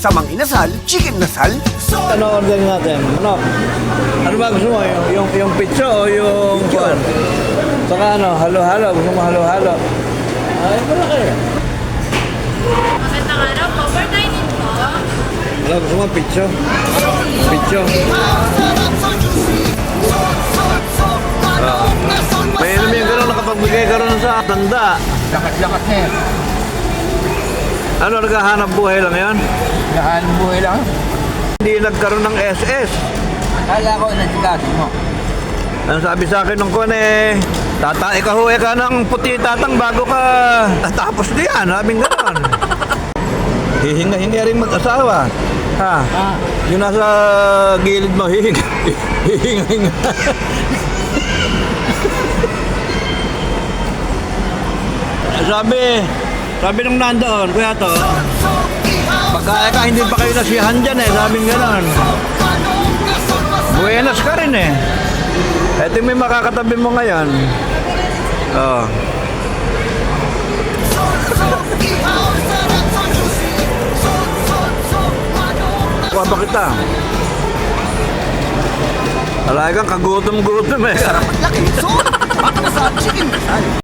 Samang inasal, chicken nasal. Ano order natin? Manok. Ano ba gusto mo? Yung pizza o yung kuwan? Saka ano, halo-halo. Gusto mo halo-halo? Ay, wala kayo. Magandang araw po. For dining po. Wala, gusto mo pizza? Pizza. May inumin ka rin nakapagbigay ka rin sa tanda. Lakas-lakas na yan. Ano, naghahanap buhay lang yan? Lahan buhay lang. Hindi nagkaroon ng SS. Kala ko nasikatin mo. Ang sabi sa akin ng kuwan ikahuwi ka ng puti tatang bago ka tapos diyan, sabing gano'n. Hihinga-hinga rin mag-asawa. Ha? Yung nasa gilid mo, hihinga-hinga. Sabi nung nandoon, kuya to, pagka hindi pa kayo nasiyahan dyan sabing gano'n. Buenas ka rin Ito may makakatabi mo ngayon. Oh. Kuha ba kita? Alagang kagutom-gutom Sarap at laki. So, at nasal, chicken nasal.